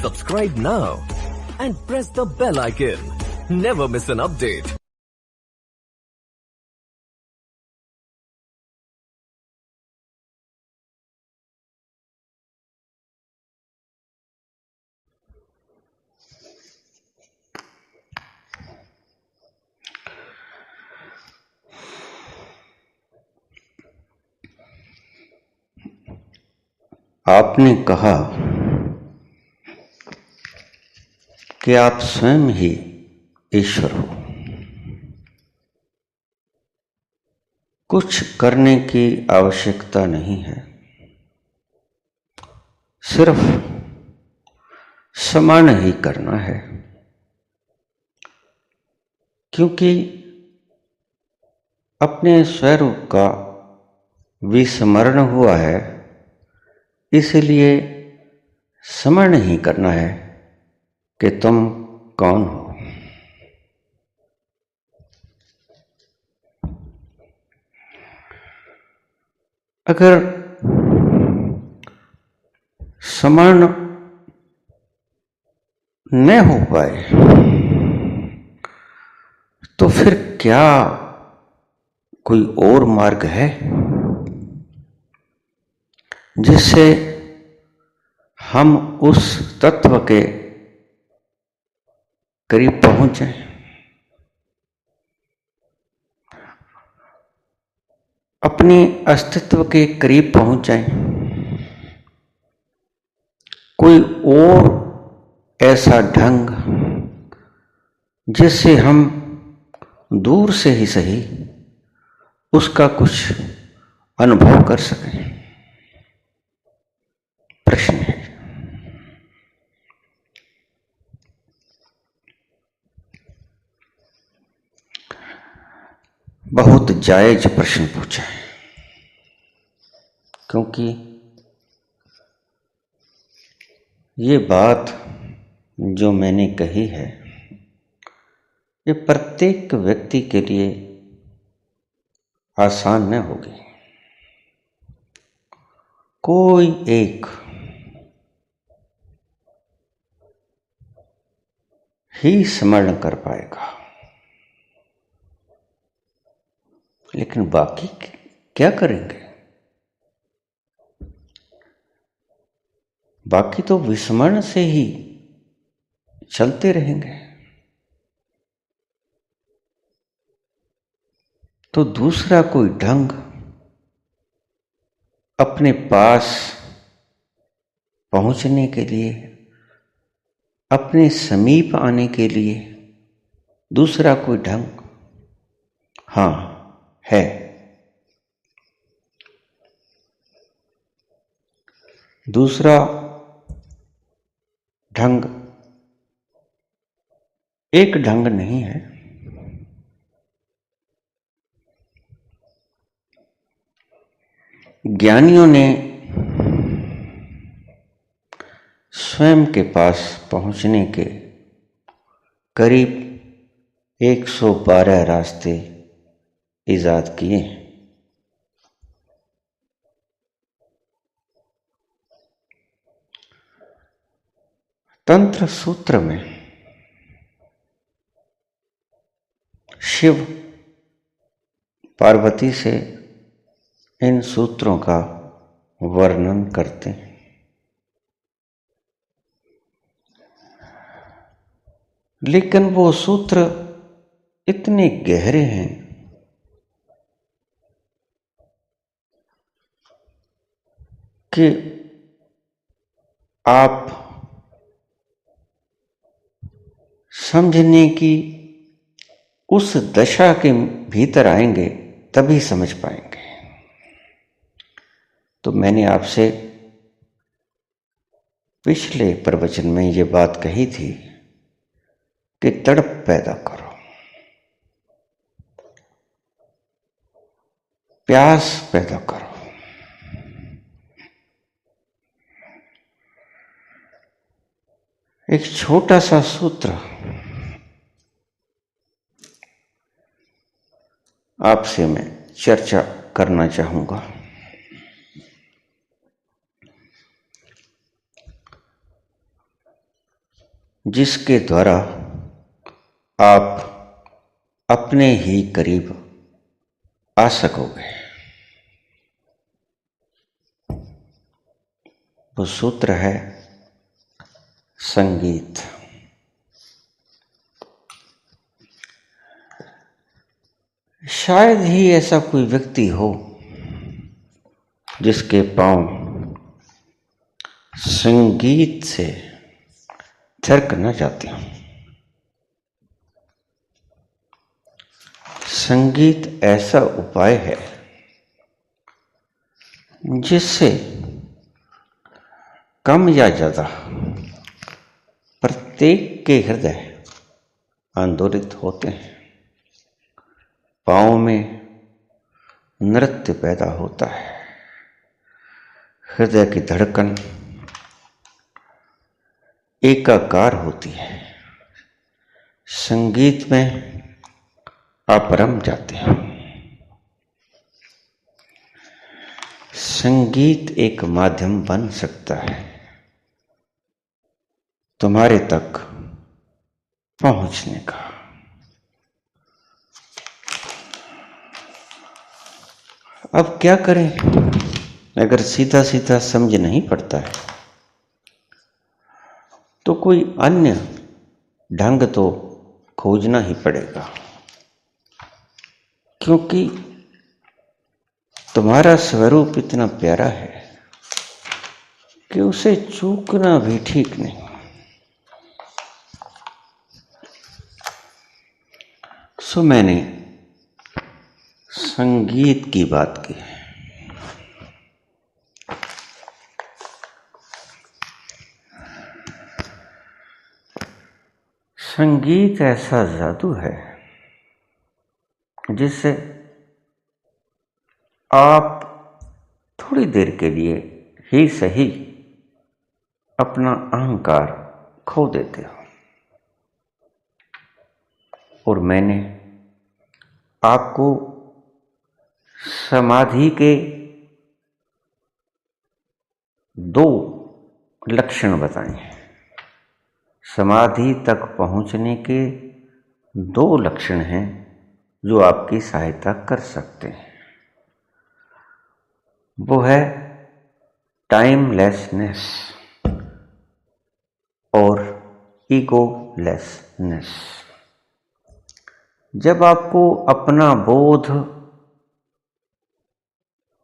Subscribe now and press the bell icon. Never miss an update. आपने कहा कि आप स्वयं ही ईश्वर हो। कुछ करने की आवश्यकता नहीं है, सिर्फ स्मरण ही करना है, क्योंकि अपने स्वरूप का विस्मरण हुआ है। इसलिए स्मरण ही करना है कि तुम कौन हो। अगर स्मरण न हो पाए तो फिर क्या कोई और मार्ग है जिससे हम उस तत्व के करीब पहुंचे? अपने अस्तित्व के करीब पहुंच जाएं। कोई और ऐसा ढंग जिससे हम दूर से ही सही उसका कुछ अनुभव कर सकें, प्रश्न है। बहुत जायज प्रश्न पूछा है, क्योंकि ये बात जो मैंने कही है ये प्रत्येक व्यक्ति के लिए आसान न होगी। कोई एक ही स्मरण कर पाएगा, लेकिन बाकी क्या करेंगे? बाकी तो विस्मरण से ही चलते रहेंगे। तो दूसरा कोई ढंग अपने पास पहुंचने के लिए, अपने समीप आने के लिए दूसरा कोई ढंग हाँ है। दूसरा ढंग एक ढंग नहीं है, ज्ञानियों ने स्वयं के पास पहुंचने के करीब 112 रास्ते इजाद किए। तंत्र सूत्र में शिव पार्वती से इन सूत्रों का वर्णन करते हैं। लेकिन वो सूत्र इतने गहरे हैं कि आप समझने की उस दशा के भीतर आएंगे तभी समझ पाएंगे। तो मैंने आपसे पिछले प्रवचन में ये बात कही थी कि तड़प पैदा करो, प्यास पैदा करो। एक छोटा सा सूत्र आपसे मैं चर्चा करना चाहूंगा। जिसके द्वारा आप अपने ही करीब आ सकोगे। वो सूत्र है संगीत। शायद ही ऐसा कोई व्यक्ति हो जिसके पांव संगीत से थिरक न जाते हों। संगीत ऐसा उपाय है जिससे कम या ज्यादा प्रत्येक के हृदय आंदोलित होते हैं। पाँव में नृत्य पैदा होता है, हृदय की धड़कन एकाकार होती है। संगीत में आप रम जाते हो। संगीत एक माध्यम बन सकता है तुम्हारे तक पहुंचने का। अब क्या करें अगर सीधा सीधा समझ नहीं पड़ता है तो कोई अन्य ढंग तो खोजना ही पड़ेगा, क्योंकि तुम्हारा स्वरूप इतना प्यारा है कि उसे चूकना भी ठीक नहीं। सो मैंने संगीत की बात की। संगीत ऐसा जादू है जिससे आप थोड़ी देर के लिए ही सही अपना अहंकार खो देते हो। और मैंने आपको समाधि के 2 लक्षण बताए हैं। समाधि तक पहुंचने के 2 लक्षण हैं जो आपकी सहायता कर सकते हैं। वो है टाइमलेसनेस और ईगोलेसनेस। जब आपको अपना बोध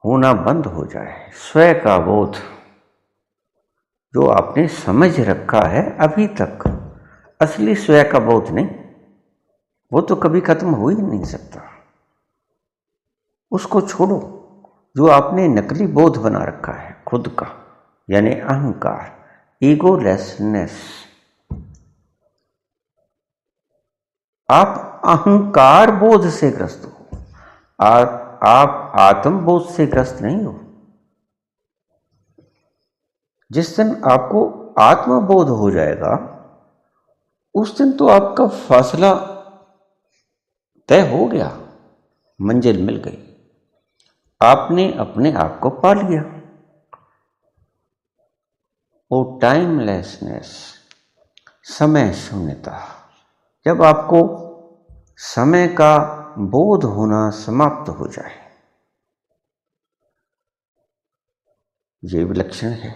होना बंद हो जाए, स्वयं का बोध जो आपने समझ रखा है अभी तक, असली स्वयं का बोध नहीं, वो तो कभी खत्म हो ही नहीं सकता। उसको छोड़ो। जो आपने नकली बोध बना रखा है खुद का, यानी अहंकार, ईगोलेसनेस। आप अहंकार बोध से ग्रस्त हो, आप आत्मबोध से ग्रस्त नहीं हो। जिस दिन आपको आत्मबोध हो जाएगा उस दिन तो आपका फासला तय हो गया, मंजिल मिल गई, आपने अपने आप को पा लिया। वो टाइमलेसनेस, समय शून्यता, जब आपको समय का बोध होना समाप्त हो जाए, ये विलक्षण है।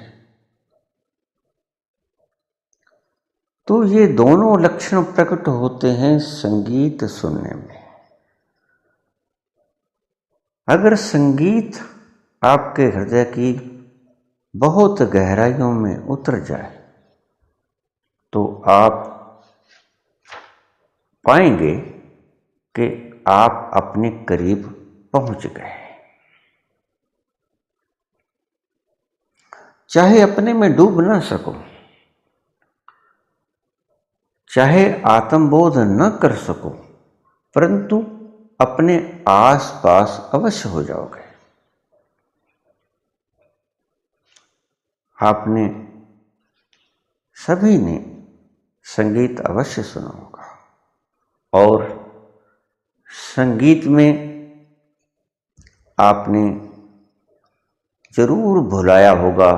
तो ये दोनों लक्षण प्रकट होते हैं संगीत सुनने में। अगर संगीत आपके हृदय की बहुत गहराइयों में उतर जाए तो आप पाएंगे कि आप अपने करीब पहुंच गए। चाहे अपने में डूब ना सको, चाहे आत्मबोध न कर सको, परंतु अपने आसपास अवश्य हो जाओगे। आपने सभी ने संगीत अवश्य सुना होगा और संगीत में आपने जरूर भुलाया होगा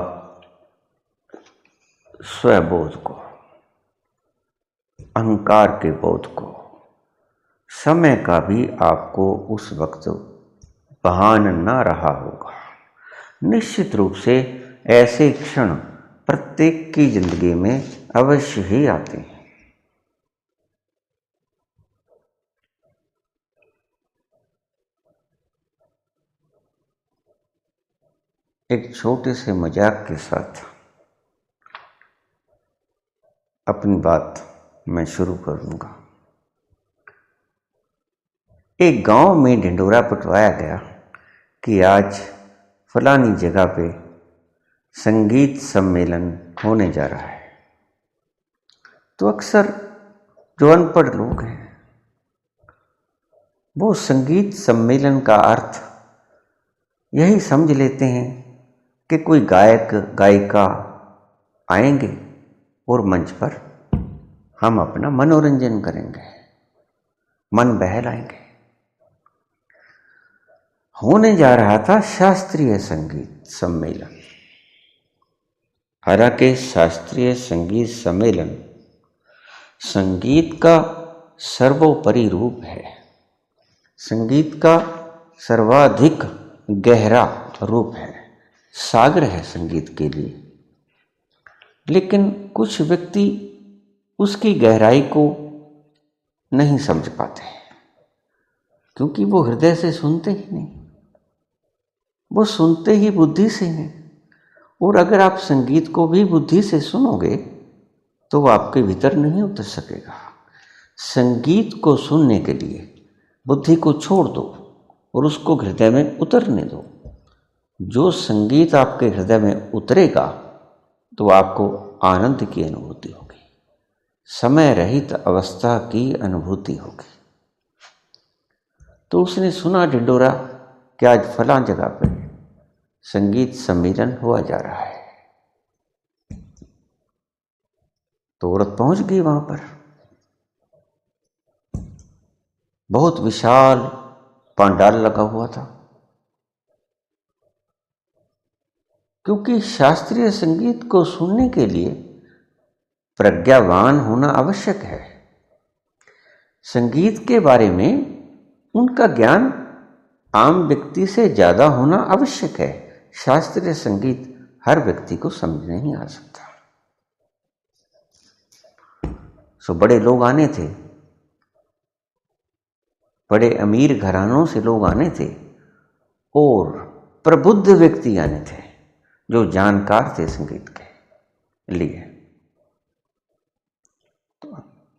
स्वयंबोध को। अहंकार के बोध को, समय का भी आपको उस वक्त भान न रहा होगा। निश्चित रूप से ऐसे क्षण प्रत्येक की जिंदगी में अवश्य ही आते हैं। एक छोटे से मजाक के साथ अपनी बात मैं शुरू करूंगा। एक गांव में ढिंढोरा पिटवाया गया कि आज फलानी जगह पे संगीत सम्मेलन होने जा रहा है। तो अक्सर जो अनपढ़ लोग हैं वो संगीत सम्मेलन का अर्थ यही समझ लेते हैं कि कोई गायक गायिका आएंगे और मंच पर हम अपना मनोरंजन करेंगे, मन बहलाएंगे। होने जा रहा था शास्त्रीय संगीत सम्मेलन। हालांकि शास्त्रीय संगीत सम्मेलन संगीत का सर्वोपरि रूप है, संगीत का सर्वाधिक गहरा रूप है, सागर है संगीत के लिए। लेकिन कुछ व्यक्ति उसकी गहराई को नहीं समझ पाते क्योंकि वो हृदय से सुनते ही नहीं, वो सुनते ही बुद्धि से हैं। और अगर आप संगीत को भी बुद्धि से सुनोगे तो वो आपके भीतर नहीं उतर सकेगा। संगीत को सुनने के लिए बुद्धि को छोड़ दो और उसको हृदय में उतरने दो। जो संगीत आपके हृदय में उतरेगा तो आपको आनंद की अनुभूति होगी, समय रहित अवस्था की अनुभूति होगी। तो उसने सुना ढिंढोरा कि आज फलां जगह पर संगीत सम्मेलन हुआ जा रहा है। तो औरत पहुंच गई वहां पर। बहुत विशाल पंडाल लगा हुआ था क्योंकि शास्त्रीय संगीत को सुनने के लिए प्रज्ञावान होना आवश्यक है। संगीत के बारे में उनका ज्ञान आम व्यक्ति से ज्यादा होना आवश्यक है। शास्त्रीय संगीत हर व्यक्ति को समझ नहीं आ सकता। सो बड़े लोग आने थे, बड़े अमीर घरानों से लोग आने थे और प्रबुद्ध व्यक्ति आने थे जो जानकार थे संगीत के लिए। तो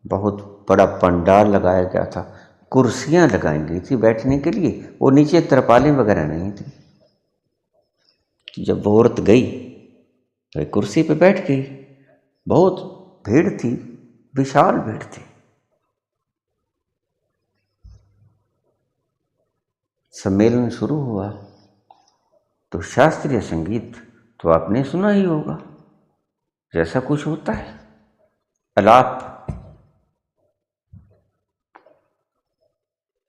बहुत बड़ा पंडाल लगाया गया था, कुर्सियां लगाई गई थी बैठने के लिए और नीचे तरपालें वगैरह नहीं थी। जब वो औरत गई तो एक कुर्सी पे बैठ गई। बहुत भीड़ थी, विशाल भीड़ थी। सम्मेलन शुरू हुआ तो शास्त्रीय संगीत तो आपने सुना ही होगा, जैसा कुछ होता है आलाप।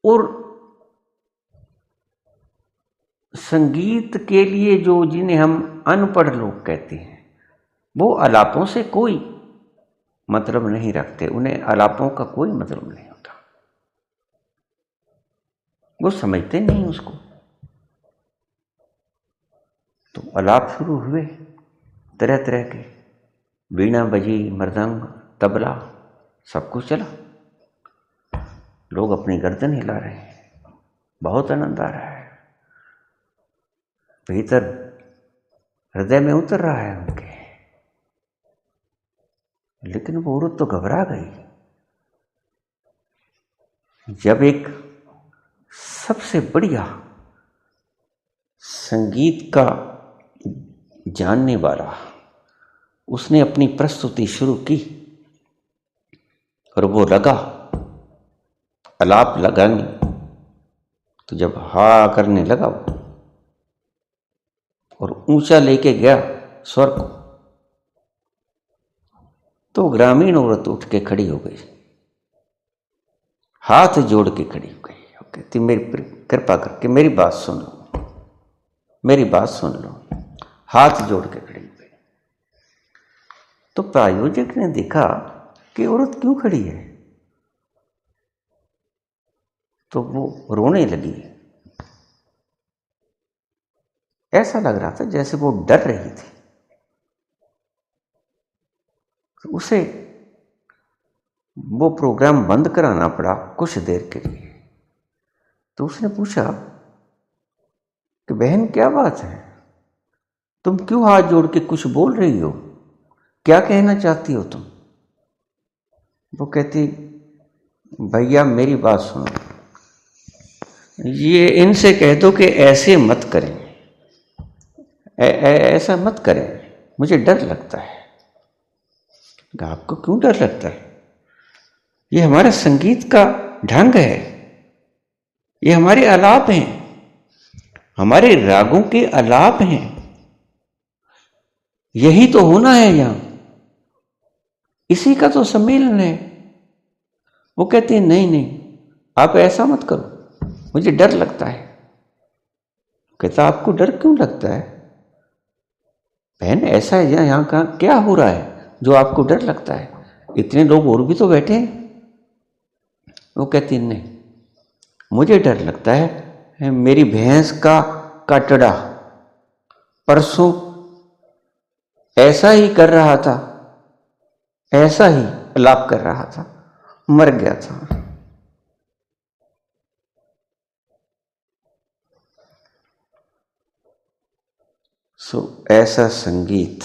और संगीत के लिए जो जिन्हें हम अनपढ़ लोग कहते हैं वो आलापों से कोई मतलब नहीं रखते, उन्हें आलापों का कोई मतलब नहीं होता, वो समझते नहीं उसको। तो आलाप शुरू हुए, तरह तरह के, वीणा बजी, मृदंग, तबला, सब कुछ चला। लोग अपनी गर्दन हिला रहे हैं, बहुत आनंद आ रहा है, भीतर हृदय में उतर रहा है उनके। लेकिन वो औरत तो घबरा गई जब एक सबसे बढ़िया संगीत का जानने वाला उसने अपनी प्रस्तुति शुरू की और वो लगा आलाप लगाने। तो जब हा करने लगा और ऊंचा लेके गया स्वर को, तो ग्रामीण औरत उठ के खड़ी हो गई, हाथ जोड़ के खड़ी हो गई। कहती मेरी कृपा करके मेरी बात सुन लो, मेरी बात सुन लो। हाथ जोड़ के खड़ी हो गई। तो प्रायोजक ने देखा कि औरत क्यों खड़ी है, तो वो रोने लगी। ऐसा लग रहा था जैसे वो डर रही थी। तो उसे वो प्रोग्राम बंद कराना पड़ा कुछ देर के लिए। तो उसने पूछा कि बहन क्या बात है, तुम क्यों हाथ जोड़ के कुछ बोल रही हो, क्या कहना चाहती हो तुम? वो कहती, भैया मेरी बात सुनो, ये इनसे कह दो कि ऐसे मत करें, ऐसा मत करें, मुझे डर लगता है। आपको क्यों डर लगता है? ये हमारा संगीत का ढंग है, ये हमारे आलाप हैं, हमारे रागों के आलाप हैं, यही तो होना है यहां, इसी का तो सम्मेलन है। वो कहते हैं नहीं नहीं, आप ऐसा मत करो, मुझे डर लगता है। कहता आपको डर क्यों लगता है बहन, ऐसा है यहां का क्या हो रहा है जो आपको डर लगता है, इतने लोग और भी तो बैठे हैं। वो कहती नहीं, मुझे डर लगता है मेरी भैंस का कटड़ा परसों ऐसा ही कर रहा था, ऐसा ही अलाप कर रहा था, मर गया था। ऐसा संगीत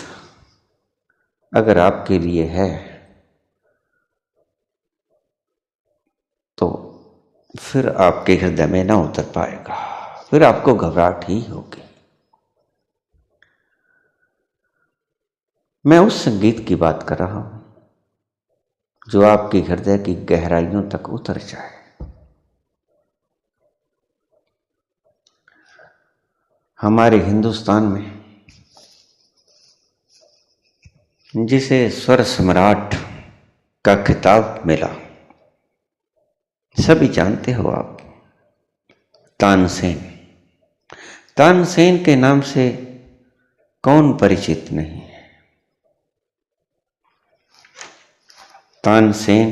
अगर आपके लिए है तो फिर आपके हृदय में ना उतर पाएगा, फिर आपको घबराहट ही होगी। मैं उस संगीत की बात कर रहा हूं जो आपके हृदय की गहराइयों तक उतर जाए। हमारे हिंदुस्तान में जिसे स्वर सम्राट का खिताब मिला, सभी जानते हो आप, तानसेन। तानसेन के नाम से कौन परिचित नहीं है? तानसेन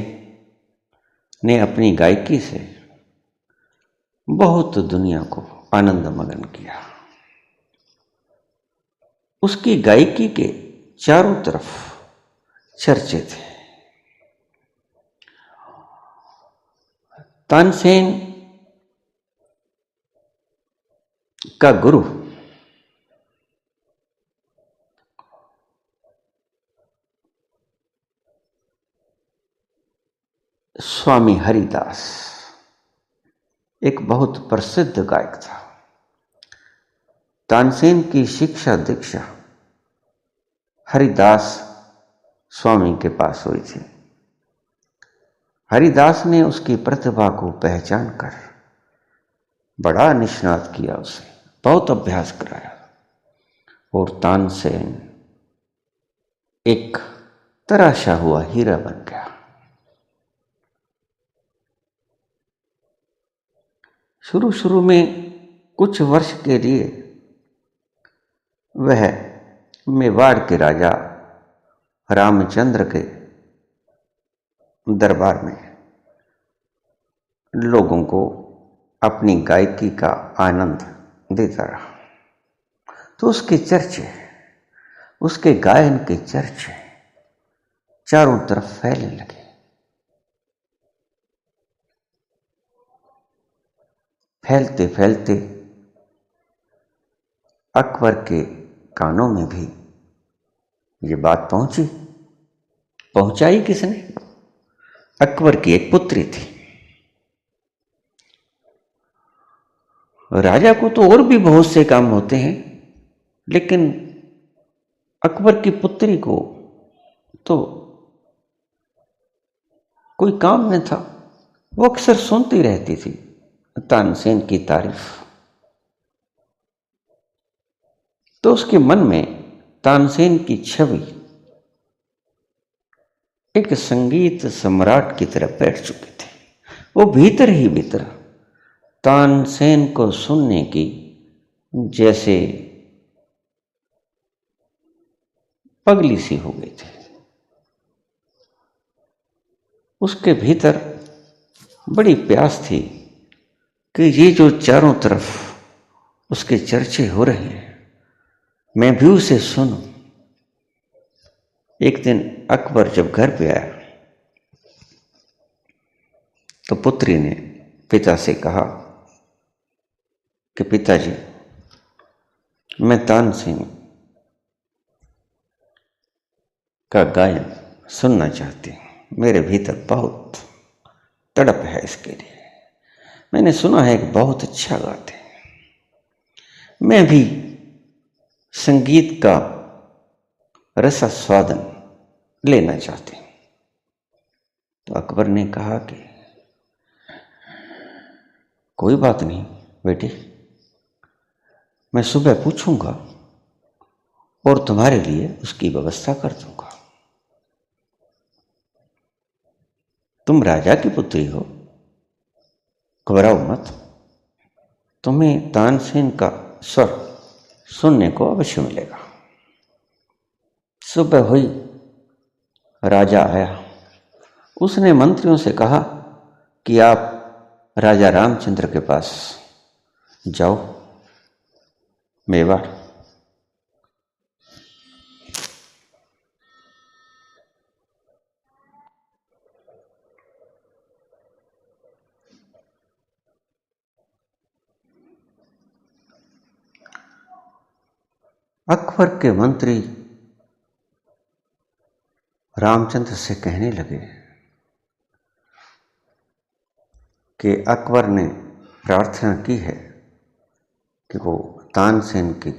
ने अपनी गायकी से बहुत दुनिया को आनंद मगन किया। उसकी गायकी के चारों तरफ चर्चे थे। तानसेन का गुरु स्वामी हरिदास एक बहुत प्रसिद्ध गायक था। तानसेन की शिक्षा दीक्षा हरिदास स्वामी के पास हुई थी। हरिदास ने उसकी प्रतिभा को पहचान कर बड़ा निष्णात किया, उसे बहुत अभ्यास कराया और तानसेन एक तराशा हुआ हीरा बन गया। शुरू शुरू में कुछ वर्ष के लिए वह मेवाड़ के राजा रामचंद्र के दरबार में लोगों को अपनी गायकी का आनंद देता रहा। तो उसके चर्चे, उसके गायन के चर्चे चारों तरफ फैलने लगे। फैलते फैलते अकबर के कानों में भी ये बात पहुंची। पहुंचाई किसने? अकबर की एक पुत्री थी। राजा को तो और भी बहुत से काम होते हैं, लेकिन अकबर की पुत्री को तो कोई काम न था। वो अक्सर सुनती रहती थी तानसेन की तारीफ। तो उसके मन में तानसेन की छवि एक संगीत सम्राट की तरह बैठ चुकी थी। वो भीतर ही भीतर तानसेन को सुनने की जैसे पगली सी हो गई थी। उसके भीतर बड़ी प्यास थी कि ये जो चारों तरफ उसके चर्चे हो रहे हैं मैं भी उसे सुनूं। एक दिन अकबर जब घर पे आया तो पुत्री ने पिता से कहा कि पिताजी, मैं तानसेन का गायन सुनना चाहती हूँ। मेरे भीतर बहुत तड़प है इसके लिए। मैंने सुना है कि बहुत अच्छा गाते हैं। मैं भी संगीत का रसास्वादन लेना चाहती हूँ। तो अकबर ने कहा कि कोई बात नहीं बेटी, मैं सुबह पूछूंगा और तुम्हारे लिए उसकी व्यवस्था कर दूंगा। तुम राजा की पुत्री हो, घबराओ मत। तुम्हें तानसेन का स्वर सुनने को अवश्य मिलेगा। सुबह हुई, राजा आया। उसने मंत्रियों से कहा कि आप राजा रामचंद्र के पास जाओ मेवाड़। अकबर के मंत्री रामचंद्र से कहने लगे कि अकबर ने प्रार्थना की है कि वो तानसेन की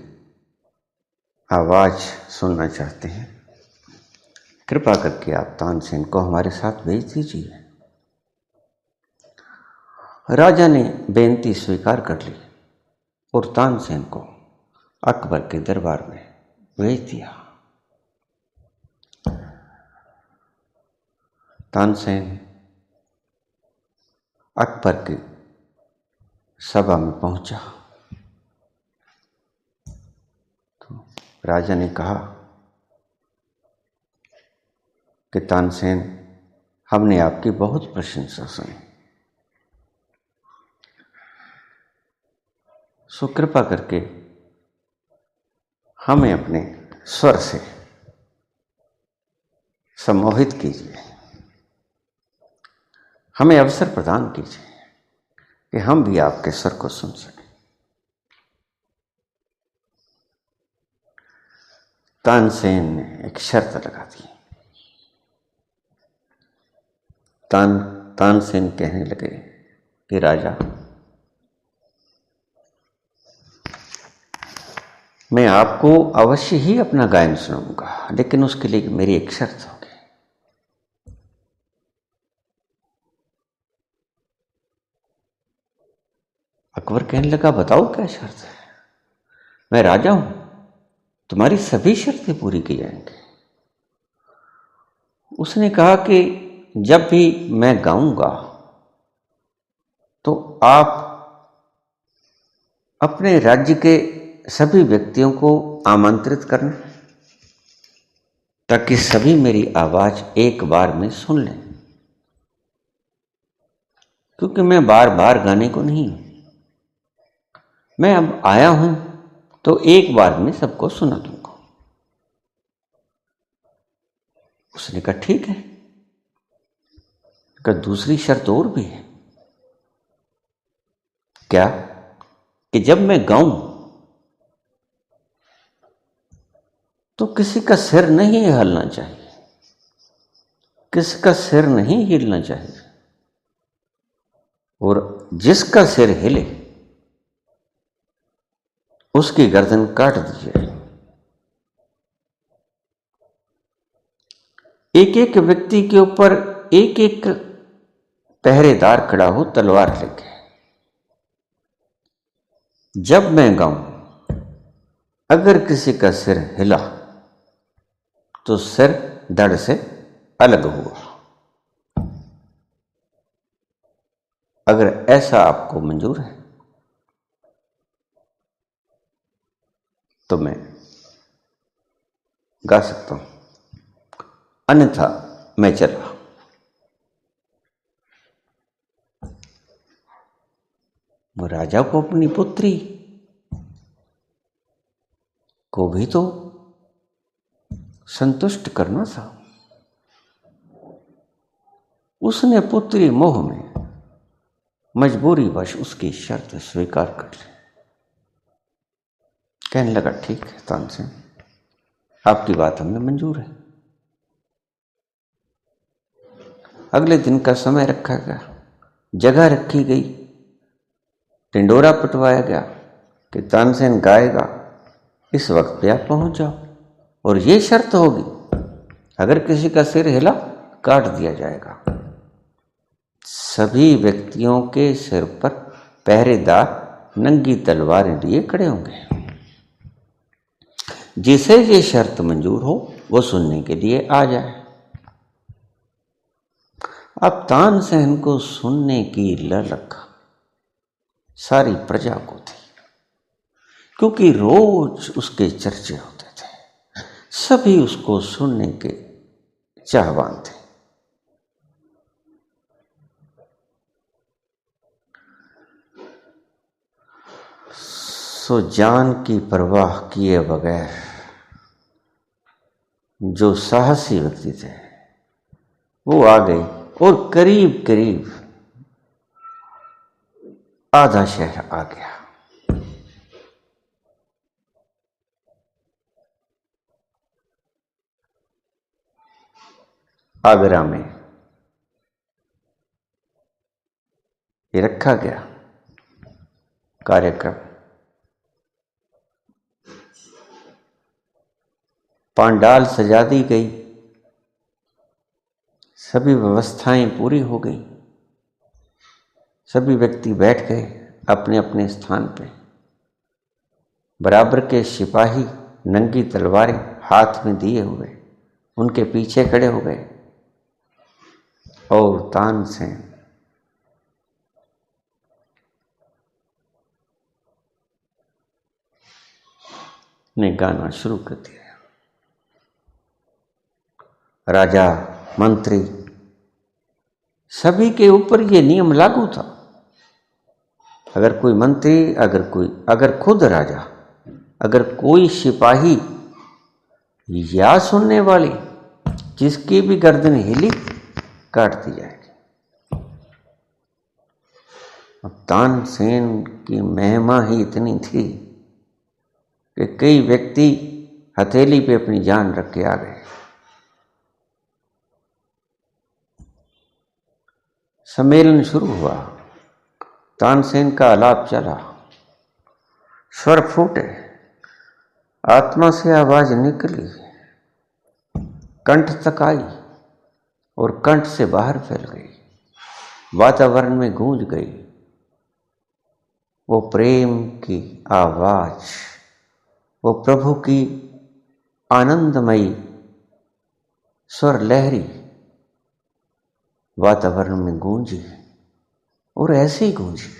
आवाज सुनना चाहते हैं। कृपा करके आप तानसेन को हमारे साथ भेज दीजिए। राजा ने बेनती स्वीकार कर ली और तानसेन को अकबर के दरबार में भेज दिया। तानसेन अकबर की सभा में पहुंचा तो राजा ने कहा कि तानसेन, हमने आपकी बहुत प्रशंसा सुनी, सो कृपा करके हमें अपने स्वर से सम्मोहित कीजिए। हमें अवसर प्रदान कीजिए कि हम भी आपके स्वर को सुन सकें। तानसेन ने एक शर्त लगा दी। तानसेन कहने लगे कि राजा, मैं आपको अवश्य ही अपना गायन सुनाऊंगा, लेकिन उसके लिए मेरी एक शर्त होगी। अकबर कहने लगा, बताओ क्या शर्त है? मैं राजा हूं, तुम्हारी सभी शर्तें पूरी की जाएंगी। उसने कहा कि जब भी मैं गाऊंगा तो आप अपने राज्य के सभी व्यक्तियों को आमंत्रित करना, ताकि सभी मेरी आवाज एक बार में सुन लें, क्योंकि मैं बार बार गाने को नहीं हूं। मैं अब आया हूं तो एक बार में सबको सुना दूंगा। उसने कहा ठीक है, का दूसरी शर्त और भी है। क्या? कि जब मैं गाऊं तो किसी का सिर नहीं हिलना चाहिए, किसी का सिर नहीं हिलना चाहिए, और जिसका सिर हिले उसकी गर्दन काट दी जाए। एक एक व्यक्ति के ऊपर एक एक पहरेदार खड़ा हो तलवार लेके। जब मैं गाऊं, अगर किसी का सिर हिला तो सिर धड़ से अलग हुआ। अगर ऐसा आपको मंजूर है तो मैं गा सकता हूं, अन्यथा मैं चला। वो राजा को अपनी पुत्री को भी तो संतुष्ट करना था। उसने पुत्री मोह में मजबूरीवश उसकी शर्त स्वीकार कर ली। कहने लगा, ठीक है तानसेन, आपकी बात हमें मंजूर है। अगले दिन का समय रखा गया, जगह रखी गई, टिंडोरा पिटवाया गया कि तानसेन गाएगा, इस वक्त पे आप पहुंच जाओ, और ये शर्त होगी, अगर किसी का सिर हिला काट दिया जाएगा। सभी व्यक्तियों के सिर पर पहरेदार नंगी तलवारें लिए खड़े होंगे। जिसे ये शर्त मंजूर हो वो सुनने के लिए आ जाए। अब तानसेन को सुनने की ललक सारी प्रजा को थी, क्योंकि रोज उसके चर्चे होते थे, सभी उसको सुनने के चाहवान थे। सो जान की परवाह किए बगैर जो साहसी व्यक्ति थे वो आ गए, और करीब करीब आधा शहर आ गया। आगरा में ये रखा गया कार्यक्रम। पांडाल सजा दी गई, सभी व्यवस्थाएं पूरी हो गई, सभी व्यक्ति बैठ गए अपने अपने स्थान पे। बराबर के सिपाही नंगी तलवारें हाथ में दिए हुए उनके पीछे खड़े हो गए, और तानसेन ने गाना शुरू कर दिया। राजा, मंत्री, सभी के ऊपर ये नियम लागू था। अगर कोई मंत्री, अगर खुद राजा, अगर कोई सिपाही या सुनने वाले जिसकी भी गर्दन हिली काट दी जाएगी। अब तानसेन की महिमा ही इतनी थी कि कई व्यक्ति हथेली पे अपनी जान रख के आ गए। सम्मेलन शुरू हुआ, तानसेन का आलाप चला, स्वर फूटे, आत्मा से आवाज निकली, कंठ तक आई और कंठ से बाहर फैल गई, वातावरण में गूंज गई वो प्रेम की आवाज, वो प्रभु की आनंदमयी स्वर लहरी वातावरण में गूंजी, और ऐसे ही गूंजी,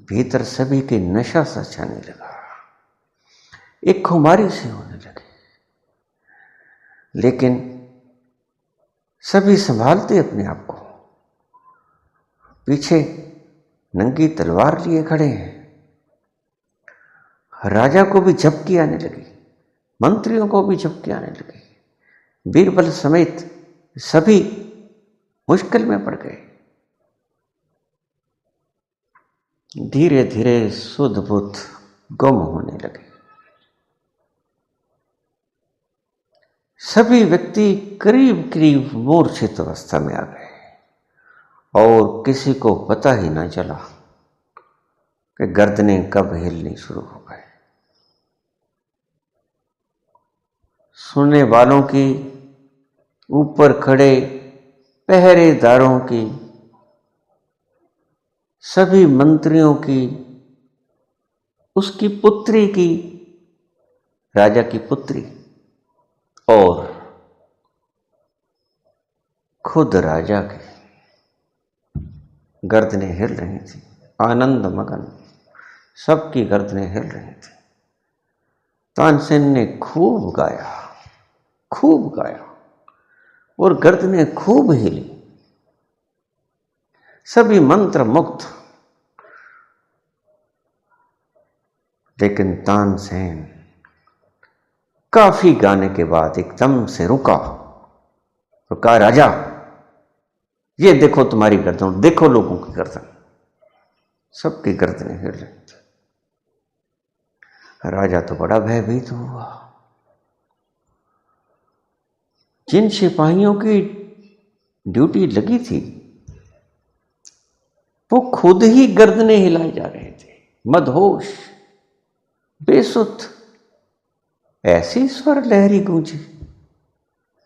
भीतर सभी के नशा सा छाने लगा, एक खुमारी से होने लगी। लेकिन सभी संभालते अपने आप को, पीछे नंगी तलवार लिए खड़े हैं। राजा को भी झपकी आने लगी, मंत्रियों को भी झपकी आने लगी, बीरबल समेत सभी मुश्किल में पड़ गए। धीरे धीरे सुध बुध गुम होने लगे। सभी व्यक्ति करीब करीब मूर्छित अवस्था में आ गए, और किसी को पता ही ना चला कि गर्दनें कब हिलनी शुरू हो गए। सुनने वालों की, ऊपर खड़े पहरेदारों की, सभी मंत्रियों की, उसकी पुत्री की, राजा की पुत्री, और खुद राजा की गर्दनें हिल रही थी। आनंद मगन सबकी गर्दनें हिल रही थी। तानसेन ने खूब गाया, और गर्दनें खूब हिली। सभी मंत्र मुक्त लेकिन तानसेन काफी गाने के बाद एकदम से रुका तो कहा, राजा ये देखो तुम्हारी गर्दन, देखो लोगों की गर्दन। सबकी गर्दनें हिल रही थी। राजा तो बड़ा भयभीत हुआ। जिन सिपाहियों की ड्यूटी लगी थी वो खुद ही गर्दनें हिलाए जा रहे थे, मदहोश, बेसुध। ऐसी स्वर लहरी गूंजी,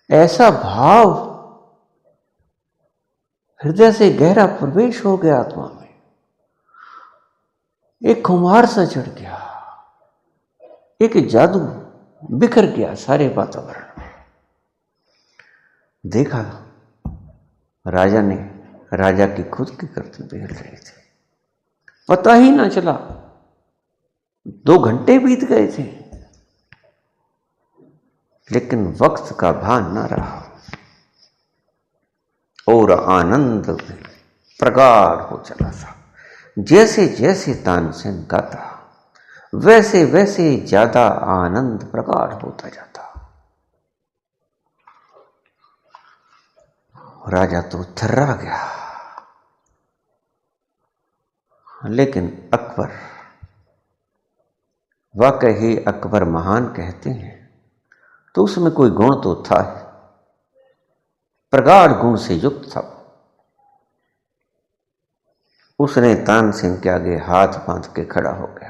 ऐसा भाव हृदय से गहरा प्रवेश हो गया आत्मा में। एक खुमार सा चढ़ गया, एक जादू बिखर गया सारे वातावरण में। देखा राजा ने, राजा की खुद की गर्दन हिल रही थी। पता ही ना चला, 2 घंटे बीत गए थे, लेकिन वक्त का भान ना रहा और आनंद प्रगाढ़ हो चला था। जैसे जैसे तानसेन गाता वैसे वैसे ज्यादा आनंद प्रगाढ़ होता जाता। राजा तो थर्रा गया। लेकिन अकबर, वाकई ही अकबर महान कहते हैं तो उसमें कोई गुण तो था ही, प्रगाढ़ गुण से युक्त था। उसने तानसेन के आगे हाथ बांध के खड़ा हो गया।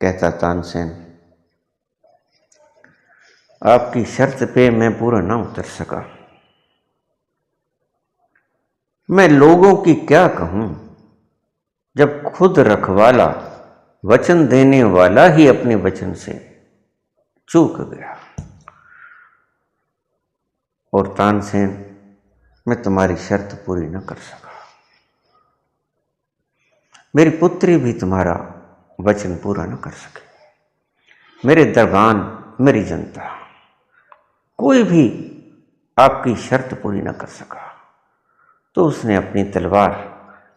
कहता, तानसेन आपकी शर्त पे मैं पूरा ना उतर सका। मैं लोगों की क्या कहूं जब खुद रखवाला, वचन देने वाला ही अपने वचन से चूक गया। और तानसेन, मैं तुम्हारी शर्त पूरी न कर सका। मेरी पुत्री भी तुम्हारा वचन पूरा न कर सके। मेरे दरबान, मेरी जनता, कोई भी आपकी शर्त पूरी न कर सका। तो उसने अपनी तलवार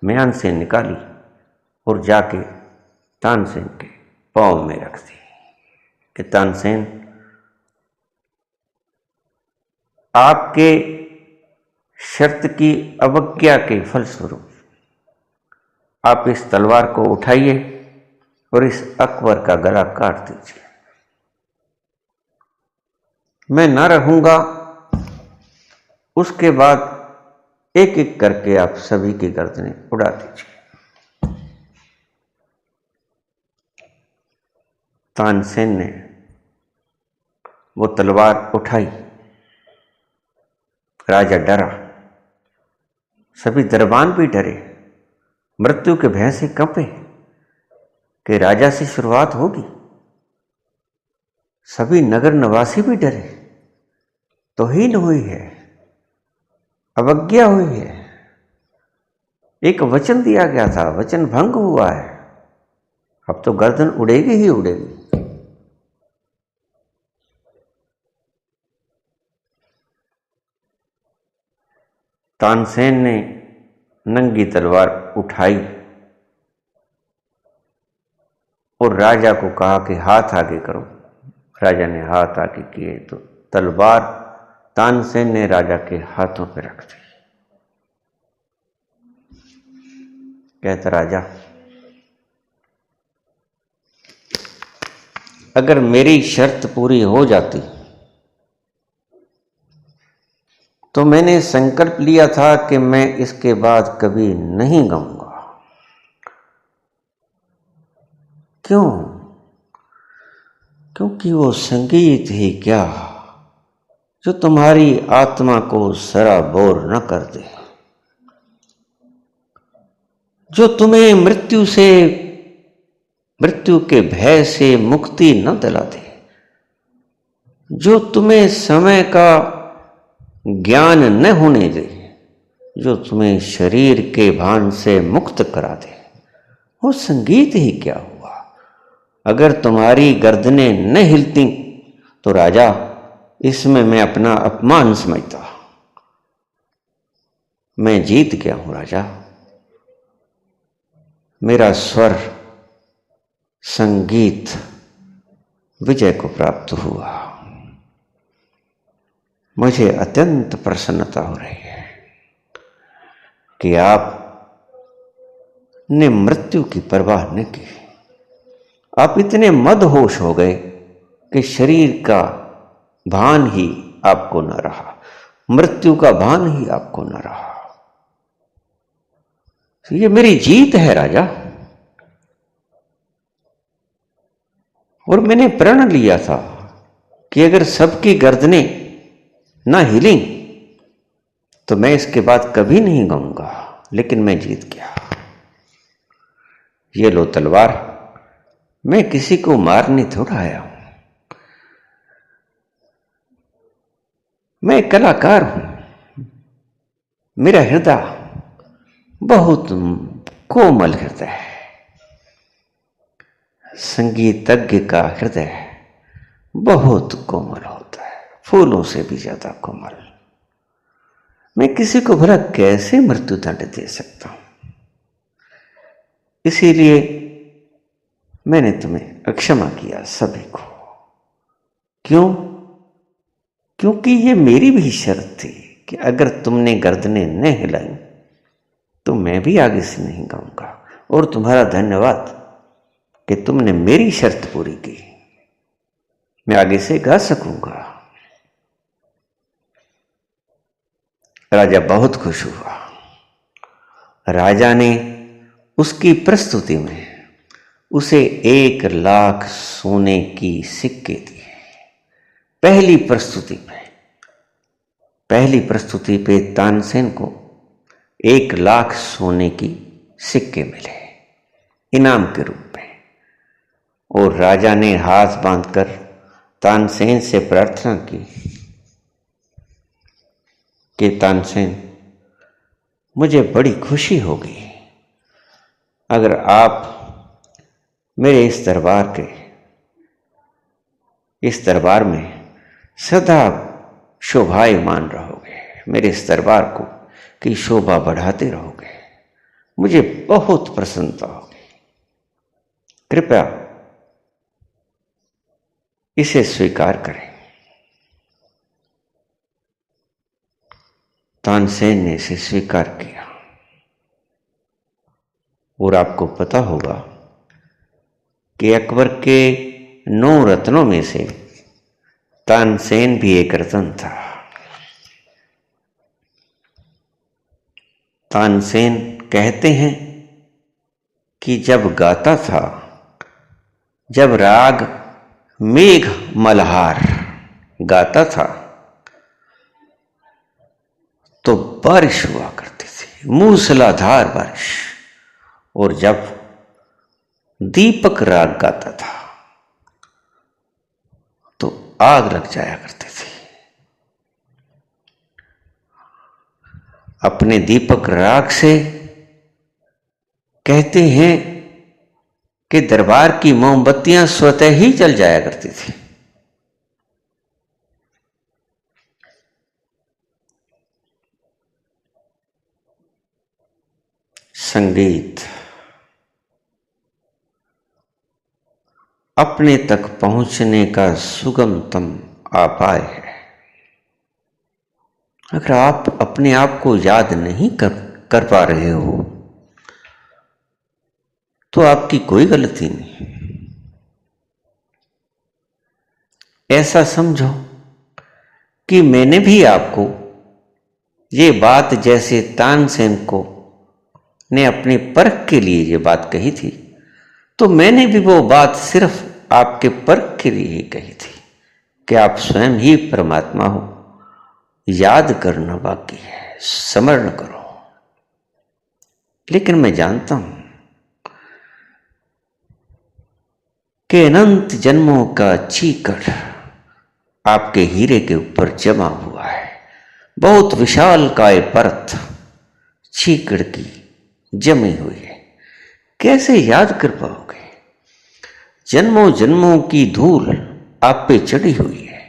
म्यान से निकाली और जाके तानसेन के पांव में रख दी कि तानसेन, आपके शर्त की अवज्ञा के फलस्वरूप आप इस तलवार को उठाइए और इस अकबर का गला काट दीजिए। मैं ना रहूंगा, उसके बाद एक एक करके आप सभी की गर्दनें उड़ा दीजिए। तानसेन ने वो तलवार उठाई। राजा डरा, सभी दरबान भी डरे, मृत्यु के भय से कंपे कि राजा से शुरुआत होगी। सभी नगर निवासी भी डरे, तौहीन हुई है, अवज्ञा हुई है। एक वचन दिया गया था, वचन भंग हुआ है, अब तो गर्दन उड़ेगी ही उड़ेगी। तानसेन ने नंगी तलवार उठाई और राजा को कहा कि हाथ आगे करो। राजा ने हाथ आगे किए तो तलवार तानसेन ने राजा के हाथों पर रख दी। कहता, राजा अगर मेरी शर्त पूरी हो जाती तो मैंने संकल्प लिया था कि मैं इसके बाद कभी नहीं गाऊंगा। क्यों? क्योंकि वो संगीत ही क्या जो तुम्हारी आत्मा को सराबोर न कर दे, जो तुम्हें मृत्यु के भय से मुक्ति न दिला दे, जो तुम्हें समय का ज्ञान न होने दे, जो तुम्हें शरीर के भान से मुक्त करा दे। वो संगीत ही क्या हुआ? अगर तुम्हारी गर्दनें न हिलती तो राजा, इसमें मैं अपना अपमान समझता। मैं जीत गया हूं राजा। मेरा स्वर संगीत विजय को प्राप्त हुआ। मुझे अत्यंत प्रसन्नता हो रही है कि आपने मृत्यु की परवाह न की। आप इतने मदहोश हो गए कि शरीर का भान ही आपको न रहा, मृत्यु का भान ही आपको न रहा। ये मेरी जीत है राजा, और मैंने प्रण लिया था कि अगर सबकी गर्दनें ना हिली तो मैं इसके बाद कभी नहीं गाऊंगा, लेकिन मैं जीत गया। ये लो तलवार, मैं किसी को मारने थोड़ा आया हूं, मैं कलाकार हूं। मेरा हृदय बहुत कोमल हृदय है। संगीतज्ञ का हृदय बहुत कोमल होता है, फूलों से भी ज्यादा कोमल। मैं किसी को भला कैसे मृत्यु दंड दे सकता हूं? इसीलिए मैंने तुम्हें अक्षमा किया सभी को। क्यों? क्योंकि ये मेरी भी शर्त थी कि अगर तुमने गर्दनें न हिलाई तो मैं भी आगे से नहीं गाऊंगा। और तुम्हारा धन्यवाद कि तुमने मेरी शर्त पूरी की, मैं आगे से गा सकूंगा। राजा बहुत खुश हुआ। राजा ने उसकी प्रस्तुति में उसे 1,00,000 सोने की सिक्के दिए। पहली प्रस्तुति पे तानसेन को 1,00,000 सोने की सिक्के मिले इनाम के रूप में। और राजा ने हाथ बांधकर तानसेन से प्रार्थना की कि तानसेन, मुझे बड़ी खुशी होगी अगर आप मेरे इस दरबार में सदा शोभायमान रहोगे, मेरे इस दरबार को की शोभा बढ़ाते रहोगे, मुझे बहुत प्रसन्नता होगी। कृपया इसे स्वीकार करें। तानसेन ने इसे स्वीकार किया। और आपको पता होगा कि अकबर के 9 रत्नों में से तानसेन भी एक रत्न था। तानसेन कहते हैं कि जब गाता था, जब राग मेघ मल्हार गाता था तो बारिश हुआ करती थी, मूसलाधार बारिश। और जब दीपक राग गाता था तो आग लग जाया करती थी। अपने दीपक राग से कहते हैं कि दरबार की मोमबत्तियां स्वतः ही जल जाया करती थी। संगीत अपने तक पहुंचने का सुगमतम उपाय है। अगर आप अपने आप को याद नहीं कर पा रहे हो तो आपकी कोई गलती नहीं। ऐसा समझो कि मैंने भी आपको ये बात, जैसे तानसेन को ने अपने परख के लिए ये बात कही थी, तो मैंने भी वो बात सिर्फ आपके परख के लिए ही कही थी कि आप स्वयं ही परमात्मा हो। याद करना बाकी है, स्मरण करो। लेकिन मैं जानता हूं कि अनंत जन्मों का चीकड़ आपके हीरे के ऊपर जमा हुआ है। बहुत विशाल काय परत चीकड़ की जमी हुई है। कैसे याद कर पाओगे? जन्मों जन्मों की धूल आप पे चढ़ी हुई है,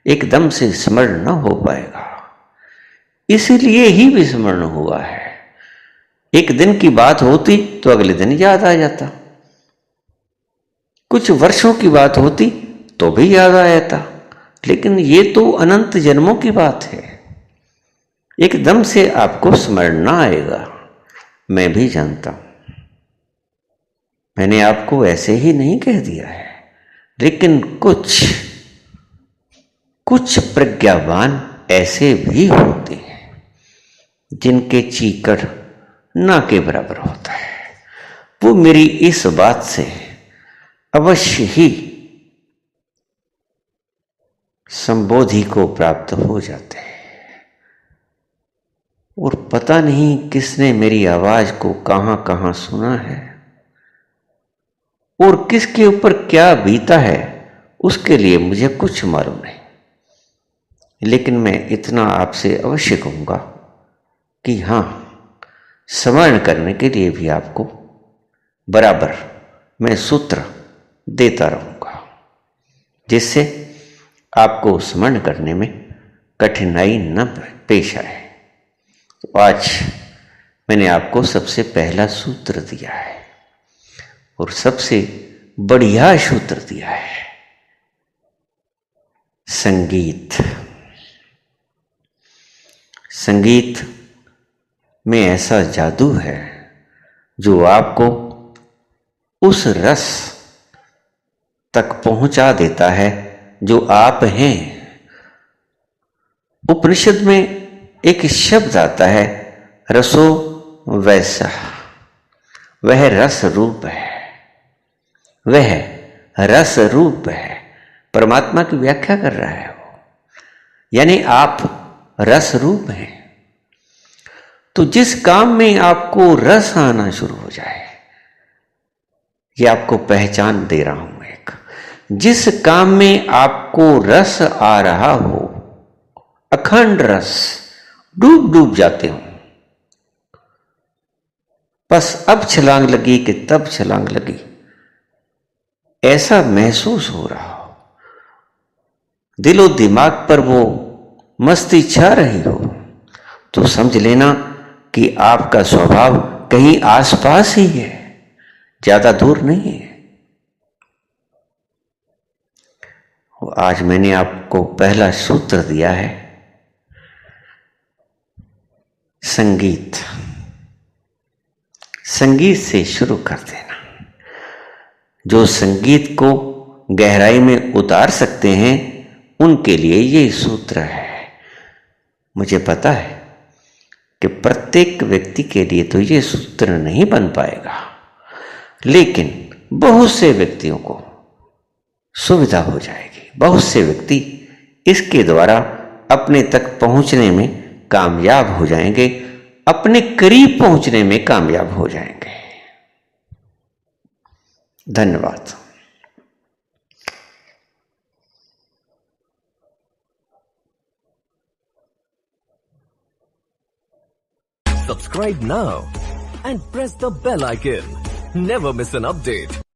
एकदम से स्मरण न हो पाएगा। इसीलिए ही विस्मरण हुआ है। एक दिन की बात होती तो अगले दिन याद आ जाता। कुछ वर्षों की बात होती तो भी याद आ जाता, लेकिन ये तो अनंत जन्मों की बात है। एकदम से आपको स्मरण ना आएगा, मैं भी जानता हूं। मैंने आपको ऐसे ही नहीं कह दिया है, लेकिन कुछ प्रज्ञावान ऐसे भी होते हैं जिनके चीकड़ ना के बराबर होता है। वो मेरी इस बात से अवश्य ही संबोधि को प्राप्त हो जाते हैं, और पता नहीं किसने मेरी आवाज को कहां कहां सुना है और किसके ऊपर क्या बीता है, उसके लिए मुझे कुछ मालूम नहीं। लेकिन मैं इतना आपसे अवश्य कहूंगा कि हां, स्मरण करने के लिए भी आपको बराबर मैं सूत्र देता रहूंगा, जिससे आपको स्मरण करने में कठिनाई न पेश आए। तो आज मैंने आपको सबसे पहला सूत्र दिया है और सबसे बढ़िया सूत्र दिया है, संगीत। संगीत में ऐसा जादू है जो आपको उस रस तक पहुंचा देता है जो आप हैं। उपनिषद में एक शब्द आता है, रसो वैसा। वह रस रूप है, वह रस रूप है। परमात्मा की व्याख्या कर रहा है वो, यानी आप रस रूप हैं। तो जिस काम में आपको रस आना शुरू हो जाए, ये आपको पहचान दे रहा हूं एक, जिस काम में आपको रस आ रहा हो, अखंड रस, डूब डूब जाते हो, बस अब छलांग लगी कि तब छलांग लगी, ऐसा महसूस हो रहा हो, दिलो दिमाग पर वो मस्ती छा रही हो, तो समझ लेना कि आपका स्वभाव कहीं आसपास ही है, ज्यादा दूर नहीं है। आज मैंने आपको पहला सूत्र दिया है, संगीत। संगीत से शुरू कर देना। जो संगीत को गहराई में उतार सकते हैं, उनके लिए ये सूत्र है। मुझे पता है कि प्रत्येक व्यक्ति के लिए तो ये सूत्र नहीं बन पाएगा, लेकिन बहुत से व्यक्तियों को सुविधा हो जाएगी। बहुत से व्यक्ति इसके द्वारा अपने तक पहुंचने में कामयाब हो जाएंगे, अपने करीब पहुंचने में कामयाब हो जाएंगे। धन्यवाद। Subscribe now and press the bell icon. Never miss an update.